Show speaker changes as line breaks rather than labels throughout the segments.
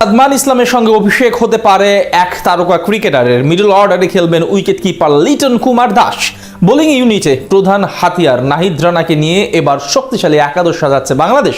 সাদমান ইসলামের সঙ্গে অভিষেক হতে পারে এক তারকা ক্রিকেটারের। মিডল অর্ডারে খেলবেন wicket keeper Liton Kumar Das. Bowling ইউনিটে প্রধান হাতিয়ার নাহিদ রানাকে নিয়ে এবার শক্তিশালী একাদশ সাজাচ্ছে বাংলাদেশ।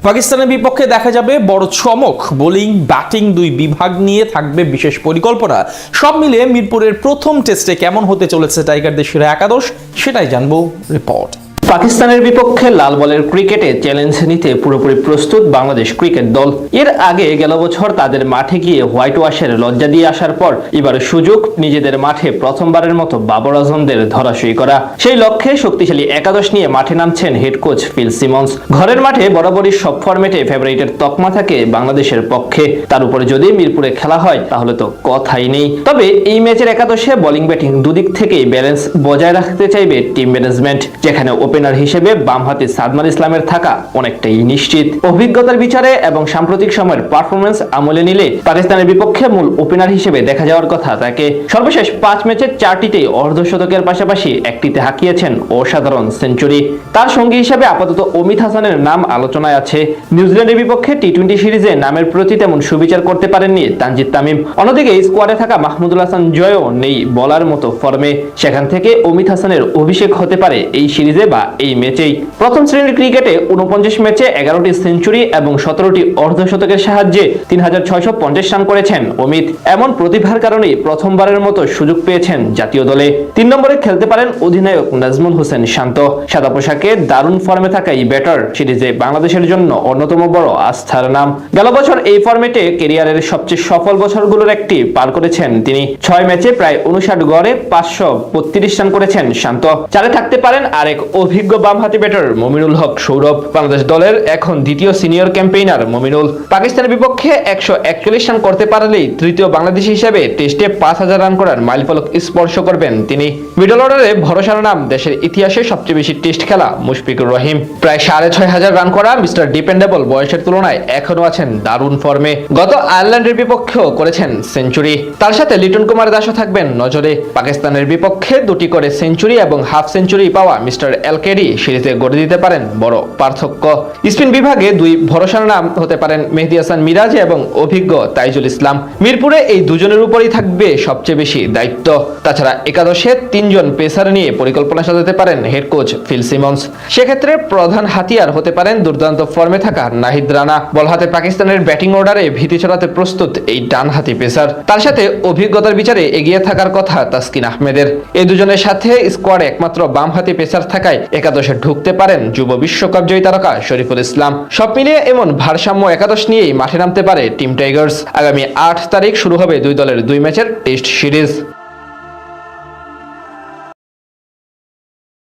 পাকিস্তানের বিপক্ষে দেখা যাবে বড় চমক। বোলিং ব্যাটিং দুই বিভাগ নিয়ে থাকবে বিশেষ পরিকল্পনা। সব মিলিয়ে মিরপুরের প্রথম টেস্টে কেমন হতে চলেছে টাইগারদের সেরা একাদশ, সেটাই জানবো রিপোর্ট।
পাকিস্তানের বিপক্ষে লাল বলের ক্রিকেটে চ্যালেঞ্জ নিতে পুরোপুরি প্রস্তুত বাংলাদেশ ক্রিকেট দল। এর আগে গেল বছর তাদের মাঠে গিয়ে হোয়াইট ওয়াশের লজ্জা দিয়ে আসার পর এবার সুযোগ নিজেদের মাঠে প্রথমবারের মতো বাবর আজমদের ধরাশয়ী করা। সেই লক্ষ্যে শক্তিশালী একাদশ নিয়ে মাঠে নামছেন হেড কোচ ফিল সিমন্স। ঘরের মাঠে বরাবরই সব ফরম্যাটে ফেভারিটের তকমা থাকে বাংলাদেশের পক্ষে। তার উপরে যদি মিরপুরে খেলা হয় তাহলে তো কথাই নেই। তবে এই ম্যাচের একাদশে বোলিং ব্যাটিং দুদিক থেকেই ব্যালেন্স বজায় রাখতে চাইবে টিম ম্যানেজমেন্ট, যেখানে ওপেনার হিসেবে বামহাতি সাদমান ইসলামের থাকা অনেকটাই নিশ্চিত। অভিজ্ঞতার বিচারে এবং সাম্প্রতিক সময়ের পারফরমেন্স আমলে নিলে পাকিস্তানের বিপক্ষে মূল ওপেনার হিসেবে দেখা যাওয়ার কথা তাকে। সর্বশেষ 5 ম্যাচের 4টিতেই অর্ধশতকের পাশাপাশি একটিতে হাঁকিয়েছেন অসাধারণ সেঞ্চুরি। তার সঙ্গী হিসেবে আপাতত অমিত হাসানের নাম আলোচনায় আছে। নিউজিল্যান্ডের বিপক্ষে টি-20 সিরিজে নামের প্রতি তেমন সুবিচার করতে পারেননি তানজিদ তামিম। অন্যদিকে স্কোয়াডে থাকা মাহমুদুল হাসান জয়ও নেই বলার মতো ফর্মে। সেখান থেকে অমিত হাসানের অভিষেক হতে পারে এই সিরিজে বা এই ম্যাচেই। প্রথম শ্রেণীর ক্রিকেটে 49 ম্যাচে 11টি সেঞ্চুরি এবং 17টি অর্ধশতকের সাহায্যে 3650 রান করেছেন অমিত। এমন প্রতিভার কারণেই প্রথমবারের মতো সুযোগ পেয়েছেন জাতীয় দলে। 3 নম্বরে খেলতে পারেন অধিনায়ক নাজমুল হোসেন শান্ত। সাদা পোশাকে দারুণ ফর্মে থাকা এই ব্যাটার সিরিজে বাংলাদেশের জন্য অন্যতম বড় আস্থার নাম। গেল বছর এই ফর্মেটে ক্যারিয়ারের সবচেয়ে সফল বছরগুলোর একটি পার করেছেন তিনি। 6 ম্যাচে প্রায় 59 গড়ে 532 রান করেছেন শান্ত। চারে থাকতে পারেন আরেক অভিজ্ঞ বামহাতি ব্যাটার মমিনুল হক সৌরভ। বাংলাদেশ দলের এখন দ্বিতীয় সিনিয়র ক্যাম্পেইনার মমিনুল। পাকিস্তানের বিপক্ষে 141 রান করতে পারলেই তৃতীয় বাংলাদেশি হিসেবে টেস্টে 5000 রান করার মাইলফলক স্পর্শ করবেন তিনি। মিডল অর্ডারে ভরসার নাম দেশের ইতিহাসে সবচেয়ে বেশি টেস্ট খেলা মুশফিকুর রহিম। প্রায় 6500 রান করা মিস্টার ডিপেন্ডেবল বয়সের তুলনায় এখনো আছেন দারুণ ফর্মে। গত আয়ারল্যান্ডের বিপক্ষেও করেছেন সেঞ্চুরি। তার সাথে লিটন কুমার দাসও থাকবেন নজরে। পাকিস্তানের বিপক্ষে 2টি করে সেঞ্চুরি এবং হাফ সেঞ্চুরি পাওয়া মিস্টার এলকেডি সিরিজে গড়ে দিতে পারেন বড় পার্থক্য। স্পিন বিভাগে দুই ভরসার নাম হতে পারেন মেহেদী হাসান মিরাজ এবং অভিজ্ঞ তাইজুল ইসলাম। মিরপুরে এই দুজনের উপরই থাকবে সবচেয়ে বেশি দায়িত্ব। তাছাড়া একাদশে 3 জন পেসার নিয়ে পরিকল্পনা সাজাতে পারেন হেড কোচ ফিল সিমন্স। সেক্ষেত্রে প্রধান হাতিয়ার হতে পারেন দুর্দান্ত ফর্মে থাকা নাহিদ রানা। বল হাতে পাকিস্তানের ব্যাটিং অর্ডারে ভীতি ছড়াতে প্রস্তুত এই ডানহাতি পেসার। তার সাথে অভিজ্ঞতার বিচারে এগিয়ে থাকার কথা তাসকিন আহমেদের। এই দুজনের সাথে স্কোয়াডে একমাত্র বামহাতি পেসার থাকায় একাদশে ঢুকতে পারেন যুব বিশ্বকাপ জয়ী তারকা শরীফুল ইসলাম। সব মিলিয়ে এমন ভারসাম্য একাদশ নিয়েই মাঠে নামতে পারে টিম টাইগার্স। আগামী 8 তারিখ শুরু হবে দুই দলের 2 ম্যাচের টেস্ট সিরিজ।